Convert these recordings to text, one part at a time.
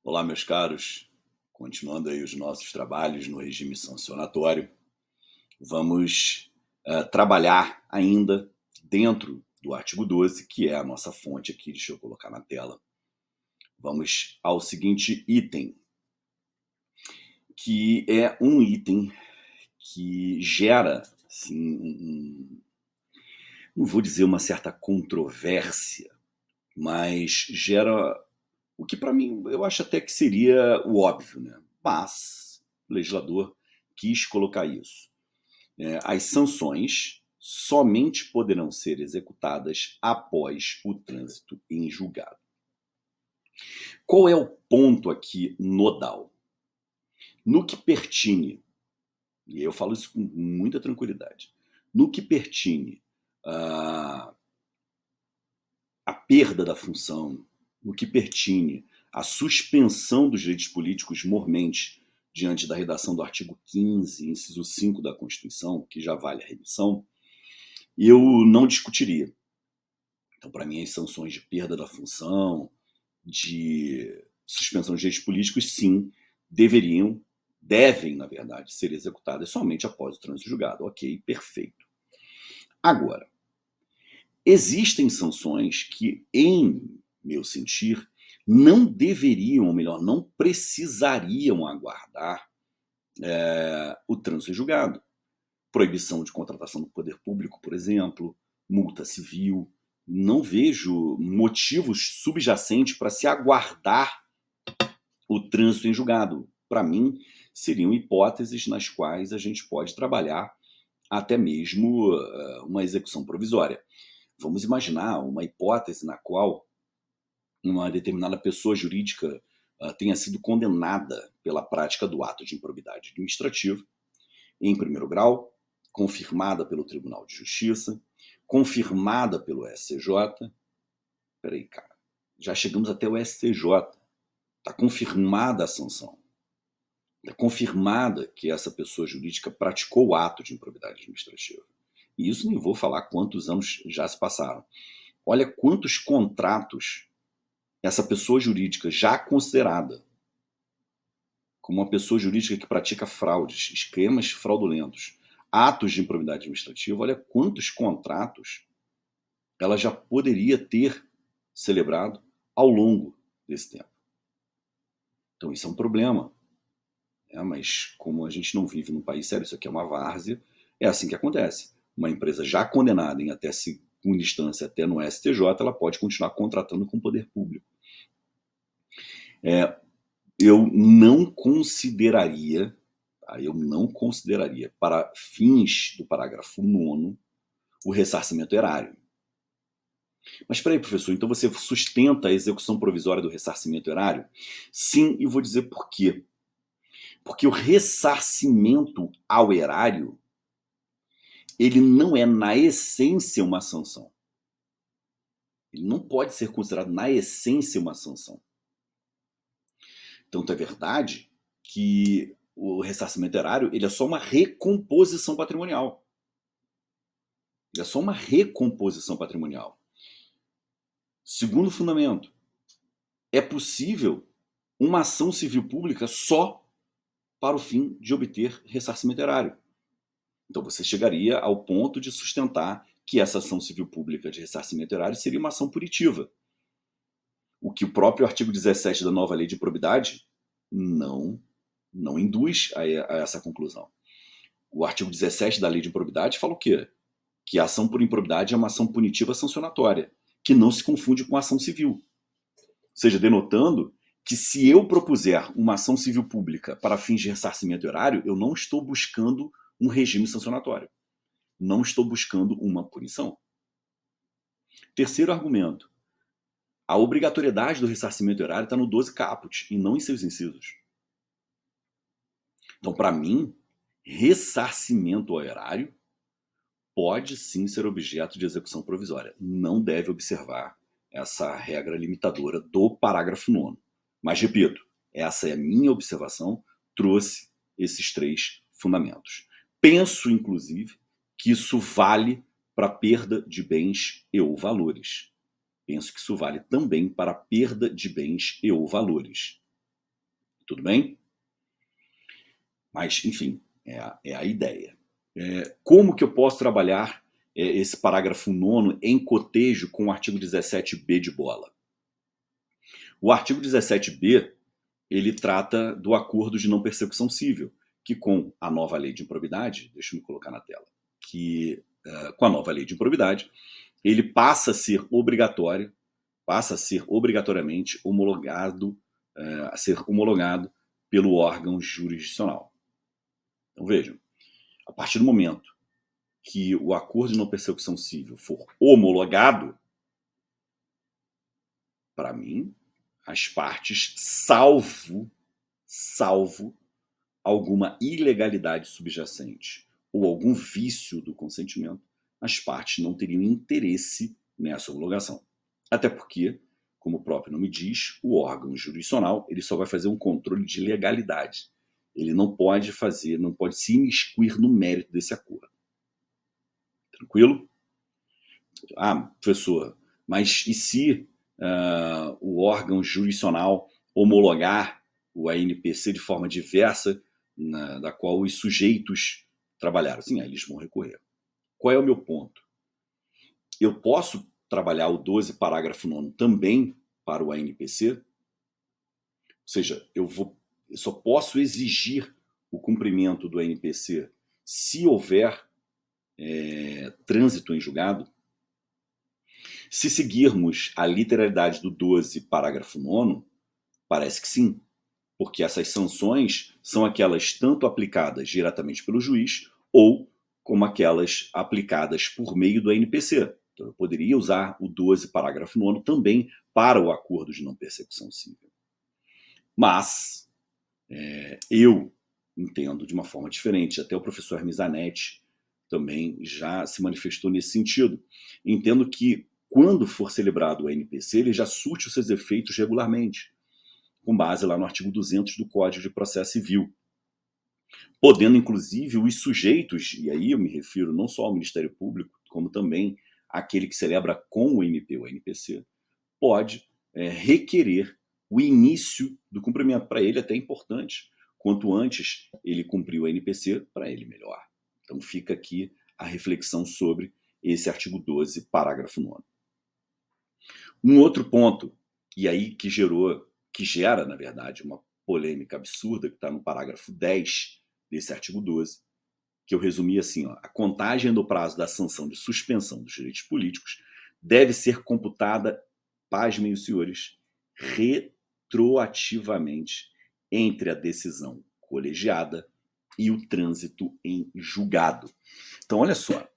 Olá, meus caros. Continuando aí os nossos trabalhos no regime sancionatório, vamos trabalhar ainda dentro do artigo 12, que é a nossa fonte aqui. Deixa eu colocar na tela. Vamos ao seguinte item, que é um item que gera, assim, não vou dizer uma certa controvérsia, mas gera o que para mim eu acho até que seria o óbvio, né? Mas o legislador quis colocar isso. As sanções somente poderão ser executadas após o trânsito em julgado. Qual é o ponto aqui nodal? No que pertine, e eu falo isso com muita tranquilidade, no que pertine a, a perda da função, no que pertine a suspensão dos direitos políticos mormente diante da redação do artigo 15, inciso 5 da Constituição, que já vale a remissão, eu não discutiria. Então, para mim, as sanções de perda da função, de suspensão de direitos políticos, sim, devem, na verdade, ser executadas somente após o trânsito julgado. Ok, perfeito. Agora, existem sanções que, em meu sentir, não deveriam, ou melhor, não precisariam aguardar o trânsito em julgado. Proibição de contratação do poder público, por exemplo, multa civil. Não vejo motivos subjacentes para se aguardar o trânsito em julgado. Para mim, seriam hipóteses nas quais a gente pode trabalhar até mesmo uma execução provisória. Vamos imaginar uma hipótese na qual uma determinada pessoa jurídica tenha sido condenada pela prática do ato de improbidade administrativa, em primeiro grau, confirmada pelo Tribunal de Justiça, confirmada pelo STJ. Peraí, cara, já chegamos até o STJ. Está confirmada a sanção. Está confirmada que essa pessoa jurídica praticou o ato de improbidade administrativa. E isso nem vou falar quantos anos já se passaram. Olha quantos contratos essa pessoa jurídica já considerada como uma pessoa jurídica que pratica fraudes, esquemas fraudulentos, atos de improbidade administrativa, olha quantos contratos ela já poderia ter celebrado ao longo desse tempo. Então isso é um problema. Mas como a gente não vive num país sério, isso aqui é uma várzea, é assim que acontece. Uma empresa já condenada em até segunda instância, até no STJ, ela pode continuar contratando com o poder público. Eu não consideraria, para fins do parágrafo 9º, o ressarcimento erário. Mas espera aí, professor, então você sustenta a execução provisória do ressarcimento erário? Sim, e vou dizer por quê. Porque o ressarcimento ao erário, ele não é, na essência, uma sanção. Ele não pode ser considerado, na essência, uma sanção. Tanto é verdade que o ressarcimento erário ele é só uma recomposição patrimonial. Ele é só uma recomposição patrimonial. Segundo fundamento, é possível uma ação civil pública só para o fim de obter ressarcimento erário. Então você chegaria ao ponto de sustentar que essa ação civil pública de ressarcimento erário seria uma ação punitiva. O que o próprio artigo 17 da nova lei de probidade não induz a essa conclusão. O artigo 17 da lei de improbidade fala o quê? Que a ação por improbidade é uma ação punitiva sancionatória, que não se confunde com a ação civil. Ou seja, denotando que se eu propuser uma ação civil pública para fins de ressarcimento erário, eu não estou buscando um regime sancionatório. Não estou buscando uma punição. Terceiro argumento. A obrigatoriedade do ressarcimento erário está no 12 caput e não em seus incisos. Então, para mim, ressarcimento ao erário pode sim ser objeto de execução provisória. Não deve observar essa regra limitadora do parágrafo 9º. Mas, repito, essa é a minha observação, trouxe esses 3 fundamentos. Penso, inclusive, que isso vale para perda de bens e ou valores. Penso que isso vale também para perda de bens e ou valores. Tudo bem? Mas, enfim, é a ideia. Como que eu posso trabalhar esse parágrafo 9º em cotejo com o artigo 17b de bola? O artigo 17b, ele trata do acordo de não persecução civil, que com a nova lei de improbidade, deixa eu me colocar na tela, que com a nova lei de improbidade, ele passa a ser obrigatório, passa a ser obrigatoriamente homologado, a ser homologado pelo órgão jurisdicional. Então vejam, a partir do momento que o acordo de não persecução civil for homologado, para mim, as partes, salvo alguma ilegalidade subjacente ou algum vício do consentimento, as partes não teriam interesse nessa homologação. Até porque, como o próprio nome diz, o órgão jurisdicional ele só vai fazer um controle de legalidade. Ele não pode se imiscuir no mérito desse acordo. Tranquilo? Professor, mas e se o órgão jurisdicional homologar o ANPC de forma diversa da qual os sujeitos trabalharam? Sim, aí eles vão recorrer. Qual é o meu ponto? Eu posso trabalhar o 12, parágrafo 9º também para o ANPC? Ou seja, eu só posso exigir o cumprimento do ANPC se houver trânsito em julgado? Se seguirmos a literalidade do 12, parágrafo 9º, parece que sim, porque essas sanções são aquelas tanto aplicadas diretamente pelo juiz ou como aquelas aplicadas por meio do ANPC. Então, eu poderia usar o 12, parágrafo 9º também para o acordo de não persecução civil. Mas eu entendo de uma forma diferente. Até o professor Hermes Zanetti também já se manifestou nesse sentido. Entendo que quando for celebrado o ANPC, ele já surte os seus efeitos regularmente, com base lá no artigo 200 do Código de Processo Civil, podendo inclusive os sujeitos, e aí eu me refiro não só ao Ministério Público, como também aquele que celebra com o MP ou ANPC, pode requerer o início do cumprimento. Para ele até é importante, quanto antes ele cumprir o ANPC, para ele melhor. Então fica aqui a reflexão sobre esse artigo 12, parágrafo 9º. Um outro ponto, e aí que gera, na verdade, uma polêmica absurda, que está no parágrafo 10 desse artigo 12, que eu resumi assim, a contagem do prazo da sanção de suspensão dos direitos políticos deve ser computada, pasmem os senhores, retroativamente entre a decisão colegiada e o trânsito em julgado. Então, olha só,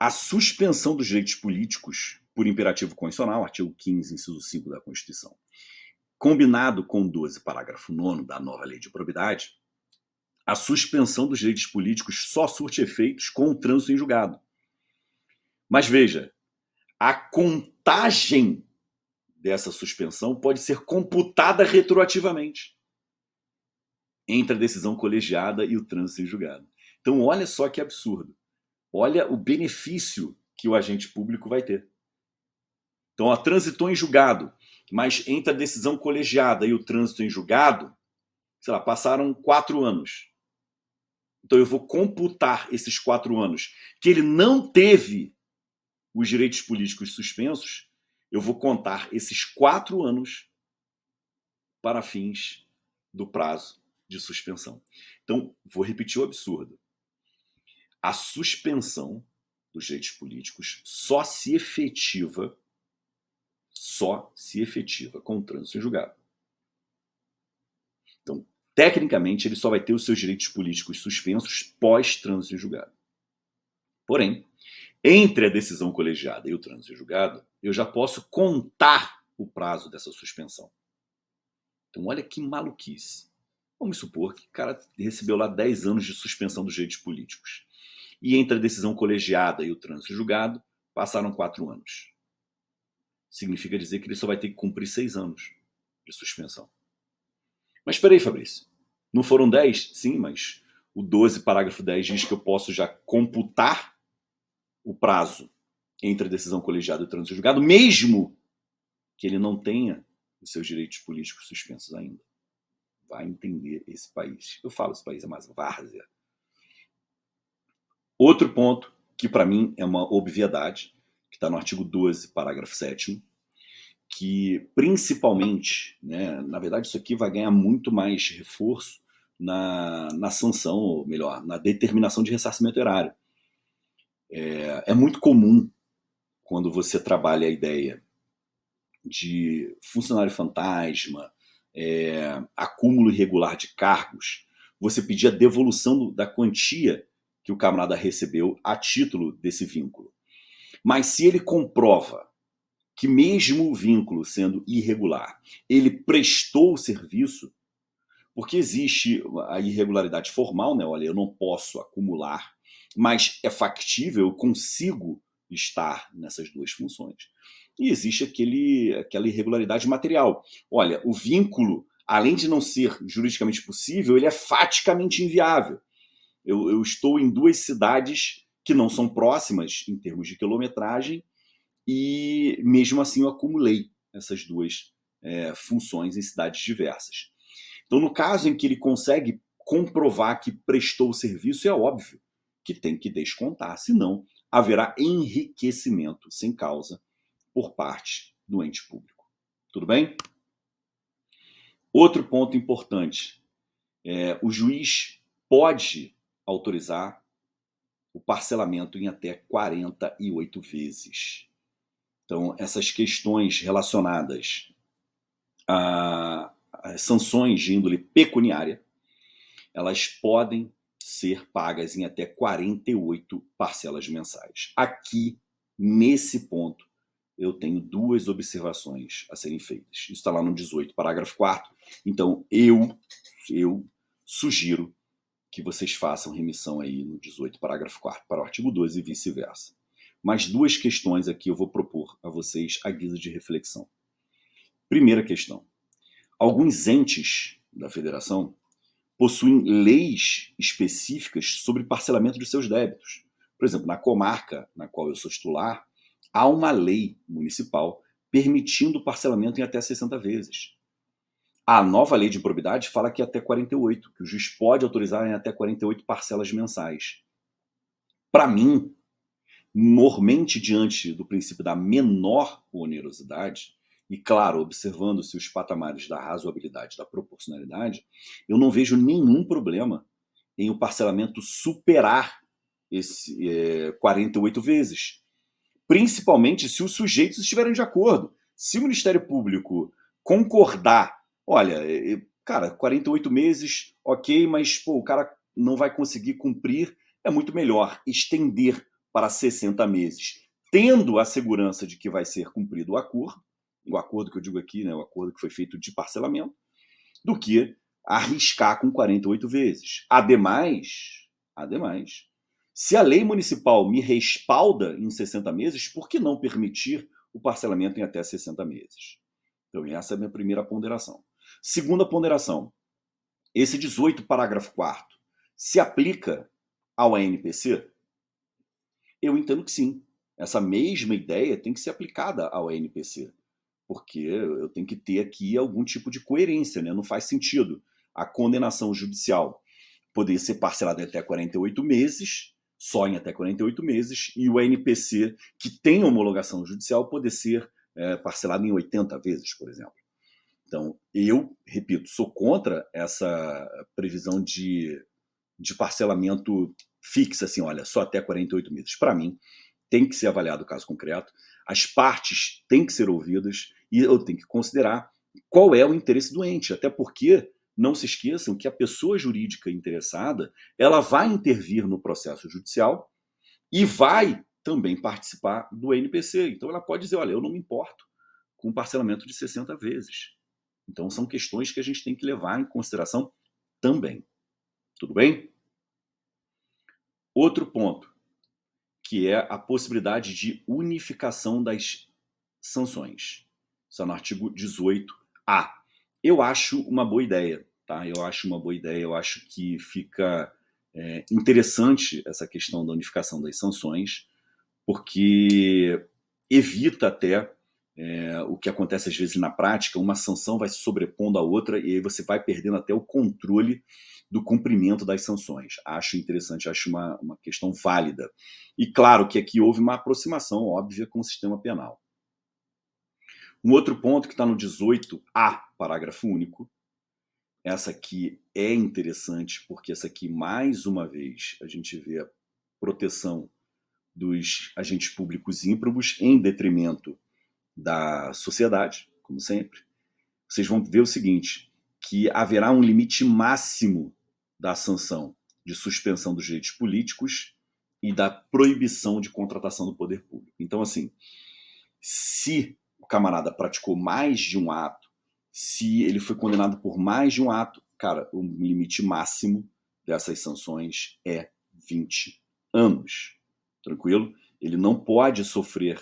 a suspensão dos direitos políticos por imperativo constitucional, artigo 15, inciso 5 da Constituição, combinado com o 12, parágrafo 9º da nova lei de probidade, a suspensão dos direitos políticos só surte efeitos com o trânsito em julgado. Mas veja, a contagem dessa suspensão pode ser computada retroativamente entre a decisão colegiada e o trânsito em julgado. Então, olha só que absurdo. Olha o benefício que o agente público vai ter. Então, transitou em julgado, mas entre a decisão colegiada e o trânsito em julgado, sei lá, passaram 4 anos. Então, eu vou computar esses 4 anos que ele não teve os direitos políticos suspensos, eu vou contar esses 4 anos para fins do prazo de suspensão. Então, vou repetir o absurdo. A suspensão dos direitos políticos só se efetiva com o trânsito em julgado. Então, tecnicamente, ele só vai ter os seus direitos políticos suspensos pós-trânsito em julgado. Porém, entre a decisão colegiada e o trânsito em julgado, eu já posso contar o prazo dessa suspensão. Então, olha que maluquice. Vamos supor que o cara recebeu lá 10 anos de suspensão dos direitos políticos. E entre a decisão colegiada e o trânsito em julgado, passaram 4 anos. Significa dizer que ele só vai ter que cumprir 6 anos de suspensão. Mas espera aí, Fabrício. Não foram 10? Sim, mas o 12, parágrafo 10 diz que eu posso já computar o prazo entre a decisão colegiada e o trânsito em julgado, mesmo que ele não tenha os seus direitos políticos suspensos ainda. vai entender esse país. Eu falo, esse país é mais várzea. Outro ponto, que para mim é uma obviedade, que está no artigo 12, parágrafo 7º, que principalmente, né, na verdade isso aqui vai ganhar muito mais reforço na sanção, ou melhor, na determinação de ressarcimento erário. É muito comum, quando você trabalha a ideia de funcionário fantasma, acúmulo irregular de cargos, você pedir a devolução da quantia que o camarada recebeu a título desse vínculo. Mas se ele comprova que mesmo o vínculo sendo irregular, ele prestou o serviço, porque existe a irregularidade formal, né? Olha, eu não posso acumular, mas é factível, eu consigo estar nessas duas funções. E existe aquela irregularidade material. Olha, o vínculo, além de não ser juridicamente possível, ele é faticamente inviável. Eu estou em duas cidades que não são próximas em termos de quilometragem, e mesmo assim eu acumulei essas duas funções em cidades diversas. Então, no caso em que ele consegue comprovar que prestou o serviço, é óbvio que tem que descontar, senão haverá enriquecimento sem causa por parte do ente público. Tudo bem? Outro ponto importante, o juiz pode autorizar o parcelamento em até 48 vezes. Então, essas questões relacionadas às sanções de índole pecuniária, elas podem ser pagas em até 48 parcelas mensais. Aqui, nesse ponto, eu tenho duas observações a serem feitas. Isso está lá no 18, parágrafo 4º. Então, eu sugiro que vocês façam remissão aí no 18, parágrafo 4º, para o artigo 12 e vice-versa. Mas duas questões aqui eu vou propor a vocês à guisa de reflexão. Primeira questão. Alguns entes da federação possuem leis específicas sobre parcelamento de seus débitos. Por exemplo, na comarca na qual eu sou titular, há uma lei municipal permitindo o parcelamento em até 60 vezes. A nova lei de improbidade fala que até 48, que o juiz pode autorizar em até 48 parcelas mensais. Para mim, normalmente diante do princípio da menor onerosidade, e claro, observando-se os patamares da razoabilidade, da proporcionalidade, eu não vejo nenhum problema em o parcelamento superar esse 48 vezes. Principalmente se os sujeitos estiverem de acordo. Se o Ministério Público concordar, olha, cara, 48 meses, ok, mas pô, o cara não vai conseguir cumprir, é muito melhor estender para 60 meses, tendo a segurança de que vai ser cumprido o acordo que eu digo aqui, né, o acordo que foi feito de parcelamento, do que arriscar com 48 vezes. Ademais, se a lei municipal me respalda em 60 meses, por que não permitir o parcelamento em até 60 meses? Então, essa é a minha primeira ponderação. Segunda ponderação, esse 18, parágrafo 4º, se aplica ao ANPC? Eu entendo que sim. Essa mesma ideia tem que ser aplicada ao ANPC, porque eu tenho que ter aqui algum tipo de coerência, né? Não faz sentido a condenação judicial poder ser parcelada em até 48 meses, só em até 48 meses, e o ANPC, que tem homologação judicial, poder ser parcelado em 80 vezes, por exemplo. Então, eu, repito, sou contra essa previsão de parcelamento fixa, assim, olha, só até 48 meses. Para mim, tem que ser avaliado o caso concreto, as partes têm que ser ouvidas e eu tenho que considerar qual é o interesse do ente, até porque não se esqueçam que a pessoa jurídica interessada, ela vai intervir no processo judicial e vai também participar do NPC. Então ela pode dizer, olha, eu não me importo com um parcelamento de 60 vezes. Então são questões que a gente tem que levar em consideração também. Tudo bem? Outro ponto, que é a possibilidade de unificação das sanções. Isso é no artigo 18A. Eu acho uma boa ideia, tá? Eu acho uma boa ideia, eu acho que fica interessante essa questão da unificação das sanções, porque evita até O que acontece às vezes na prática, uma sanção vai se sobrepondo à outra e aí você vai perdendo até o controle do cumprimento das sanções. Acho interessante, acho uma questão válida. E claro que aqui houve uma aproximação óbvia com o sistema penal. Um outro ponto que está no 18A, parágrafo único, essa aqui é interessante, porque essa aqui, mais uma vez, a gente vê a proteção dos agentes públicos ímprobos em detrimento da sociedade, como sempre. Vocês vão ver o seguinte, que haverá um limite máximo da sanção de suspensão dos direitos políticos e da proibição de contratação do poder público. Então, assim, se o camarada praticou mais de um ato, se ele foi condenado por mais de um ato, cara, o limite máximo dessas sanções é 20 anos. Tranquilo? Ele não pode sofrer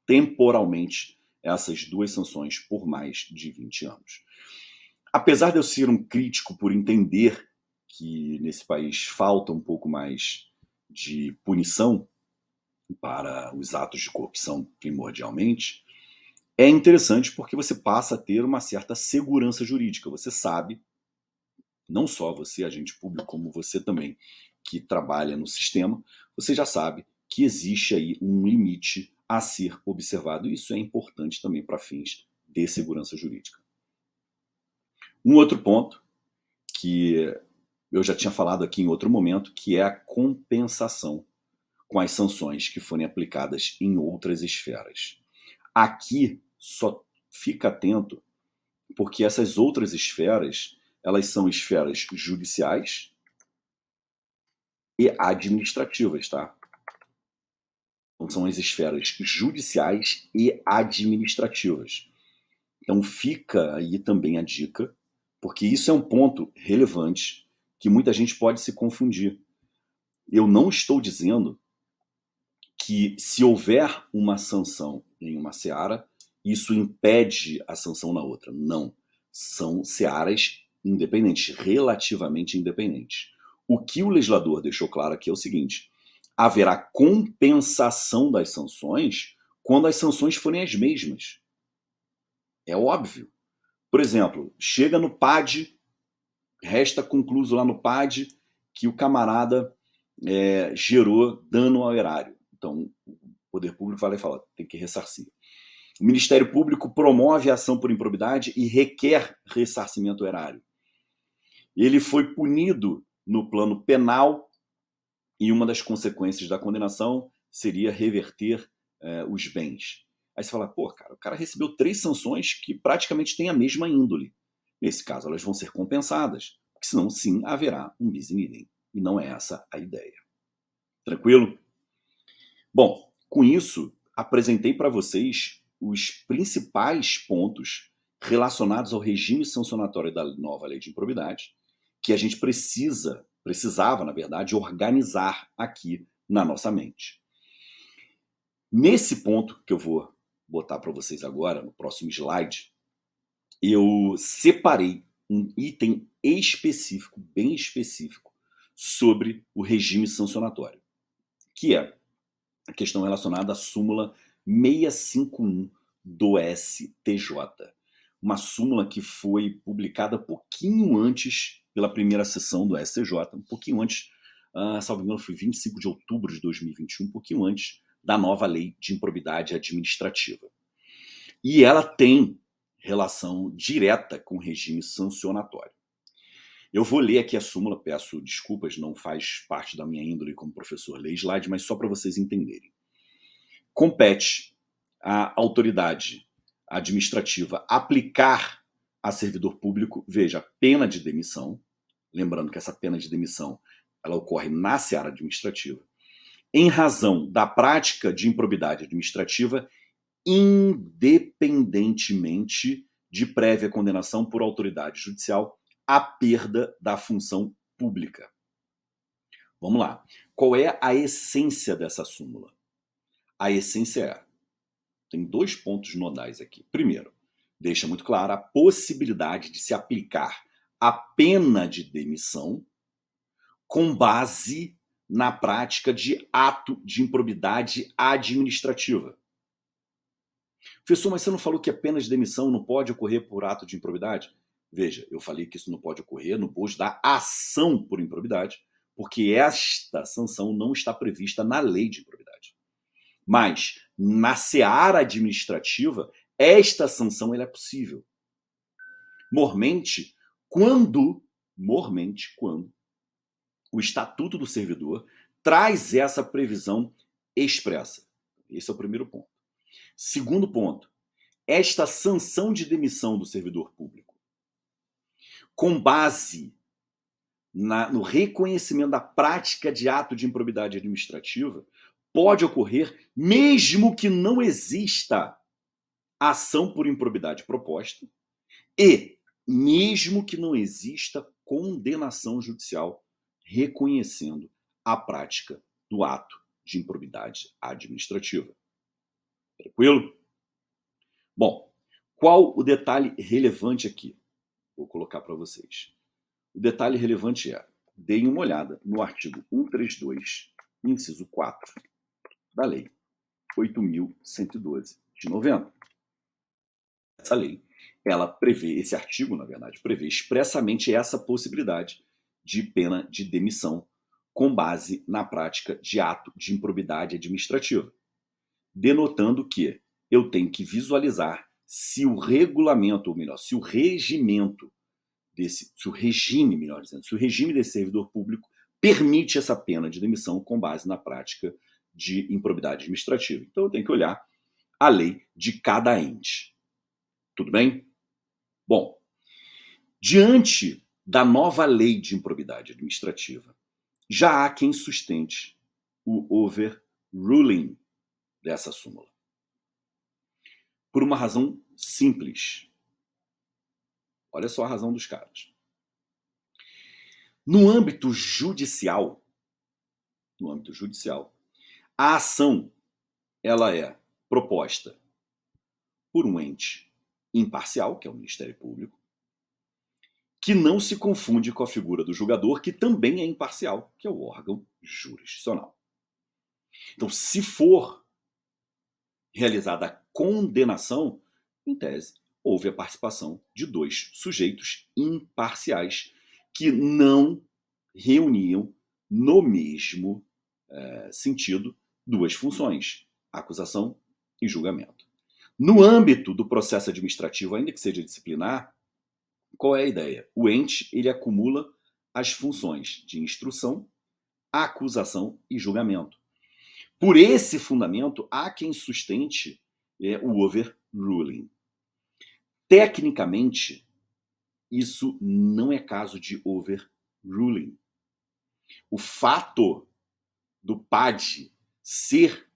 temporalmente essas duas sanções por mais de 20 anos. Apesar de eu ser um crítico por entender que nesse país falta um pouco mais de punição para os atos de corrupção primordialmente, é interessante porque você passa a ter uma certa segurança jurídica. Você sabe, não só você, agente público, como você também, que trabalha no sistema, você já sabe que existe aí um limite a ser observado. Isso é importante também para fins de segurança jurídica. Um outro ponto que eu já tinha falado aqui em outro momento, que é a compensação com as sanções que forem aplicadas em outras esferas. Aqui só fica atento, porque essas outras esferas, elas são esferas judiciais e administrativas, tá? Então são as esferas judiciais e administrativas. Então fica aí também a dica, porque isso é um ponto relevante que muita gente pode se confundir. Eu não estou dizendo que se houver uma sanção em uma seara, isso impede a sanção na outra. Não. São searas independentes, relativamente independentes. O que o legislador deixou claro aqui é o seguinte: haverá compensação das sanções quando as sanções forem as mesmas. É óbvio. Por exemplo, chega no PAD, resta concluso lá no PAD que o camarada gerou dano ao erário. Então, o poder público vai lá e fala, tem que ressarcir. O Ministério Público promove a ação por improbidade e requer ressarcimento erário. Ele foi punido no plano penal e uma das consequências da condenação seria reverter os bens. Aí você fala, pô, cara, o cara recebeu 3 sanções que praticamente têm a mesma índole. Nesse caso, elas vão ser compensadas, porque senão sim haverá um bis in idem. E não é essa a ideia. Tranquilo? Bom, com isso, apresentei para vocês os principais pontos relacionados ao regime sancionatório da nova lei de improbidade, que a gente precisava, na verdade, organizar aqui na nossa mente. Nesse ponto que eu vou botar para vocês agora, no próximo slide, eu separei um item específico, bem específico, sobre o regime sancionatório, que é a questão relacionada à súmula 651 do STJ. Uma súmula que foi publicada pouquinho antes pela primeira sessão do STJ, um pouquinho antes, salvo engano, foi 25 de outubro de 2021, um pouquinho antes da nova lei de improbidade administrativa. E ela tem relação direta com o regime sancionatório. Eu vou ler aqui a súmula, peço desculpas, não faz parte da minha índole como professor ler slide, mas só para vocês entenderem. Compete à autoridade administrativa aplicar a servidor público, veja, pena de demissão, lembrando que essa pena de demissão ela ocorre na seara administrativa, em razão da prática de improbidade administrativa, independentemente de prévia condenação por autoridade judicial à perda da função pública. Vamos lá. Qual é a essência dessa súmula? A essência tem 2 pontos nodais aqui. Primeiro, deixa muito clara a possibilidade de se aplicar a pena de demissão com base na prática de ato de improbidade administrativa. Professor, mas você não falou que a pena de demissão não pode ocorrer por ato de improbidade? Veja, eu falei que isso não pode ocorrer no bojo da ação por improbidade, porque esta sanção não está prevista na lei de improbidade. Mas, na seara administrativa, esta sanção ela é possível. Mormente, quando o Estatuto do Servidor traz essa previsão expressa. Esse é o primeiro ponto. Segundo ponto, esta sanção de demissão do servidor público, com base no reconhecimento da prática de ato de improbidade administrativa, pode ocorrer mesmo que não exista ação por improbidade proposta e mesmo que não exista condenação judicial reconhecendo a prática do ato de improbidade administrativa. Tranquilo? Bom, qual o detalhe relevante aqui? Vou colocar para vocês. O detalhe relevante é, deem uma olhada no artigo 132, inciso 4, da Lei 8.112 de 90. Essa lei, ela prevê, esse artigo, na verdade, prevê expressamente essa possibilidade de pena de demissão com base na prática de ato de improbidade administrativa, denotando que eu tenho que visualizar se o regulamento, ou melhor, se o regimento se o regime, melhor dizendo, se o regime desse servidor público permite essa pena de demissão com base na prática de improbidade administrativa. Então eu tenho que olhar a lei de cada ente. Tudo bem? Bom, diante da nova lei de improbidade administrativa, já há quem sustente o overruling dessa súmula. Por uma razão simples. Olha só a razão dos caras. No âmbito judicial, a ação ela é proposta por um ente imparcial, que é o Ministério Público, que não se confunde com a figura do julgador, que também é imparcial, que é o órgão jurisdicional. Então, se for realizada a condenação, em tese, houve a participação de dois sujeitos imparciais que não reuniam no mesmo sentido duas funções, acusação e julgamento. No âmbito do processo administrativo, ainda que seja disciplinar, qual é a ideia? O ente ele acumula as funções de instrução, acusação e julgamento. Por esse fundamento, há quem sustente o overruling. Tecnicamente, isso não é caso de overruling. O fato do PAD ser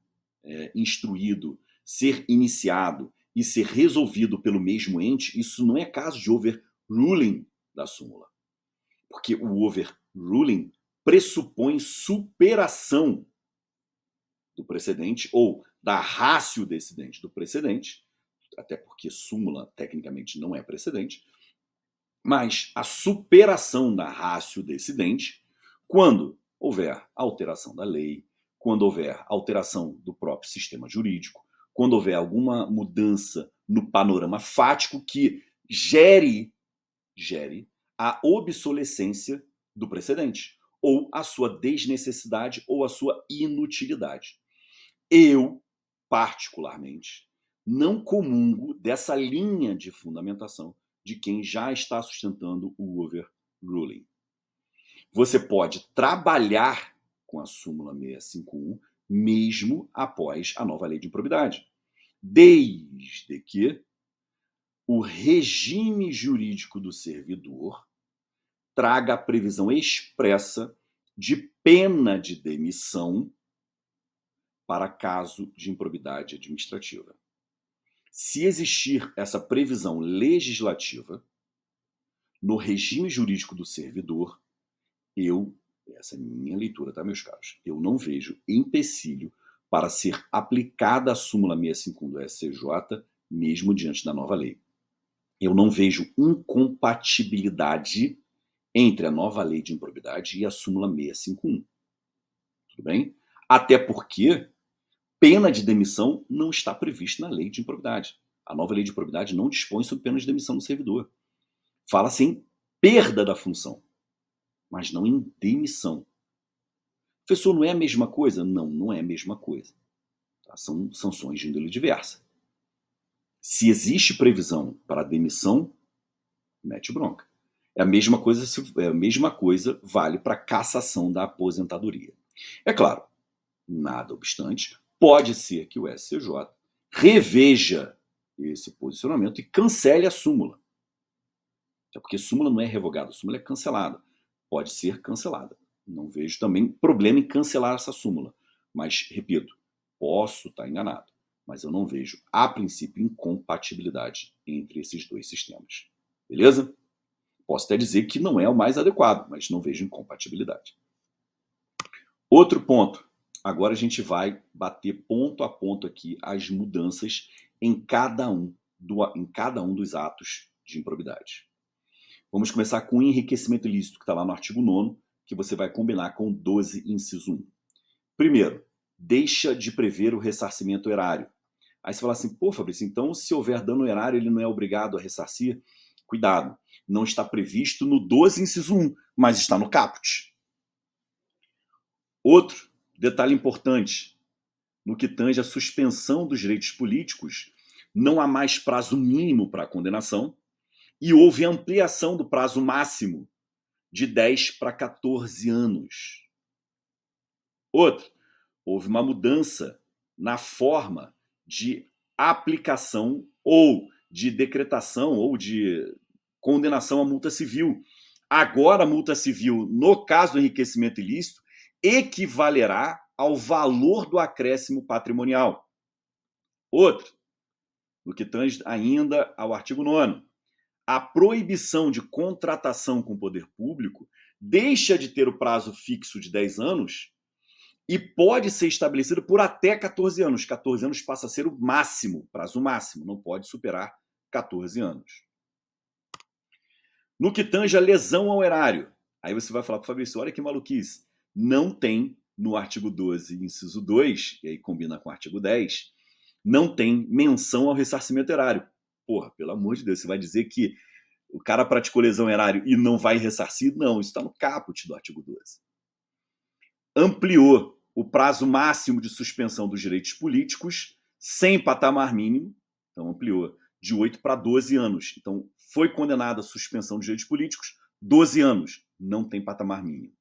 instruído, ser iniciado e ser resolvido pelo mesmo ente, isso não é caso de overruling da súmula. Porque o overruling pressupõe superação do precedente ou da ratio decidente do precedente, até porque súmula tecnicamente não é precedente, mas a superação da ratio decidente quando houver alteração da lei, quando houver alteração do próprio sistema jurídico, quando houver alguma mudança no panorama fático que gere a obsolescência do precedente, ou a sua desnecessidade ou a sua inutilidade. Eu, particularmente, não comungo dessa linha de fundamentação de quem já está sustentando o overruling. Você pode trabalhar com a súmula 651 mesmo após a nova lei de improbidade, desde que o regime jurídico do servidor traga a previsão expressa de pena de demissão para caso de improbidade administrativa. Se existir essa previsão legislativa no regime jurídico do servidor, essa é a minha leitura, tá, meus caros? Eu não vejo empecilho para ser aplicada a súmula 651 do SCJ, mesmo diante da nova lei. Eu não vejo incompatibilidade entre a nova lei de improbidade e a súmula 651. Tudo bem? Até porque Pena de demissão não está prevista na lei de improbidade. A nova lei de improbidade não dispõe sobre pena de demissão do servidor. Fala-se em perda da função, mas não em demissão. Professor, não é a mesma coisa? Não, não é a mesma coisa. Tá? São sanções de índole diversa. Se existe previsão para demissão, mete bronca. É a mesma coisa vale para cassação da aposentadoria. É claro, nada obstante, pode ser que o STJ reveja esse posicionamento e cancele a súmula. Até porque súmula não é revogada, súmula é cancelada. Pode ser cancelada. Não vejo também problema em cancelar essa súmula. Mas, repito, posso estar enganado, mas eu não vejo, a princípio, incompatibilidade entre esses dois sistemas. Beleza? Posso até dizer que não é o mais adequado, mas não vejo incompatibilidade. Outro ponto. Agora a gente vai bater ponto a ponto aqui as mudanças em cada um dos atos de improbidade. Vamos começar com o enriquecimento ilícito, que está lá no artigo 9º, que você vai combinar com o 12, inciso 1. Primeiro, deixa de prever o ressarcimento erário. Aí você fala assim, pô, Fabrício, então se houver dano erário, ele não é obrigado a ressarcir? Cuidado, não está previsto no 12, inciso 1, mas está no caput. Outro detalhe importante, no que tange a suspensão dos direitos políticos, não há mais prazo mínimo para a condenação e houve ampliação do prazo máximo de 10 para 14 anos. Outro, houve uma mudança na forma de aplicação ou de decretação ou de condenação à multa civil. Agora, a multa civil, no caso do enriquecimento ilícito, equivalerá ao valor do acréscimo patrimonial. Outro, no que tange ainda ao artigo 9º, a proibição de contratação com o poder público deixa de ter o prazo fixo de 10 anos e pode ser estabelecido por até 14 anos. 14 anos passa a ser o máximo, prazo máximo, não pode superar 14 anos. No que tange a lesão ao erário, aí você vai falar para o Fabrício, olha que maluquice, não tem no artigo 12, inciso 2, e aí combina com o artigo 10, não tem menção ao ressarcimento erário. Porra, pelo amor de Deus, você vai dizer que o cara praticou lesão erário e não vai ressarcir? Não, isso está no caput do artigo 12. Ampliou o prazo máximo de suspensão dos direitos políticos sem patamar mínimo, então ampliou de 8 para 12 anos. Então, foi condenado à suspensão dos direitos políticos, 12 anos, não tem patamar mínimo.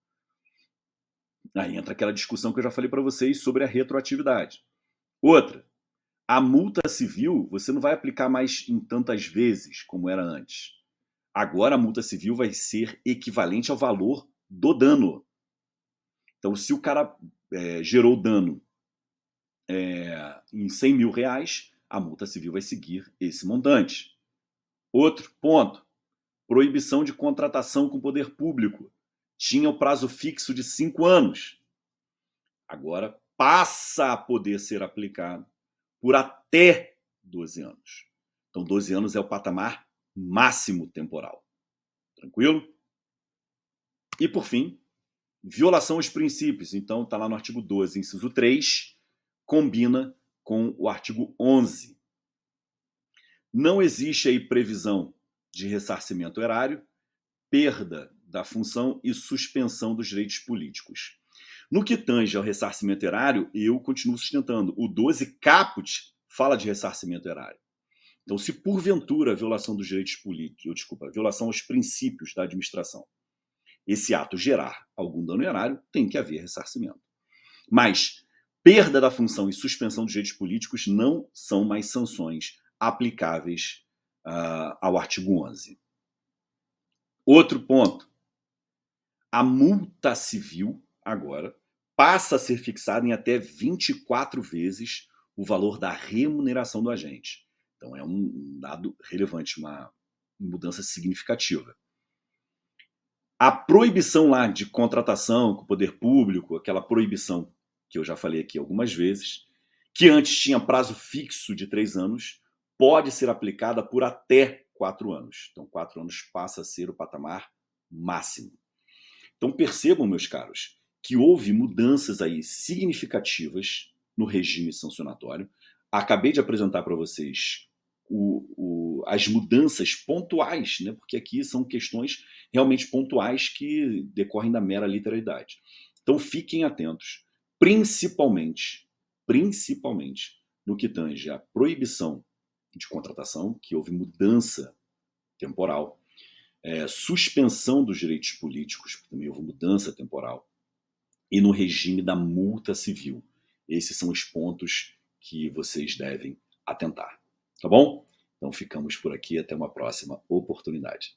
Aí entra aquela discussão que eu já falei para vocês sobre a retroatividade. Outra, a multa civil você não vai aplicar mais em tantas vezes como era antes. Agora a multa civil vai ser equivalente ao valor do dano. Então, se o cara gerou dano em 100 mil reais, a multa civil vai seguir esse montante. Outro ponto, proibição de contratação com o poder público. Tinha o prazo fixo de 5 anos. Agora passa a poder ser aplicado por até 12 anos. Então, 12 anos é o patamar máximo temporal. Tranquilo? E, por fim, violação aos princípios. Então, está lá no artigo 12, inciso 3, combina com o artigo 11. Não existe aí previsão de ressarcimento erário, perda da função e suspensão dos direitos políticos. No que tange ao ressarcimento erário, eu continuo sustentando. O 12 caput fala de ressarcimento erário. Então, se porventura a violação dos direitos políticos, a violação aos princípios da administração, esse ato gerar algum dano erário, tem que haver ressarcimento. Mas perda da função e suspensão dos direitos políticos não são mais sanções aplicáveis ao artigo 11. Outro ponto. A multa civil, agora, passa a ser fixada em até 24 vezes o valor da remuneração do agente. Então, é um dado relevante, uma mudança significativa. A proibição lá de contratação com o poder público, aquela proibição que eu já falei aqui algumas vezes, que antes tinha prazo fixo de 3 anos, pode ser aplicada por até 4 anos. Então, 4 anos passa a ser o patamar máximo. Então, percebam, meus caros, que houve mudanças aí significativas no regime sancionatório. Acabei de apresentar para vocês as mudanças pontuais, né? Porque aqui são questões realmente pontuais que decorrem da mera literalidade. Então fiquem atentos, principalmente no que tange à proibição de contratação, que houve mudança temporal, suspensão dos direitos políticos, que também houve mudança temporal, e no regime da multa civil. Esses são os pontos que vocês devem atentar. Tá bom? Então ficamos por aqui, até uma próxima oportunidade.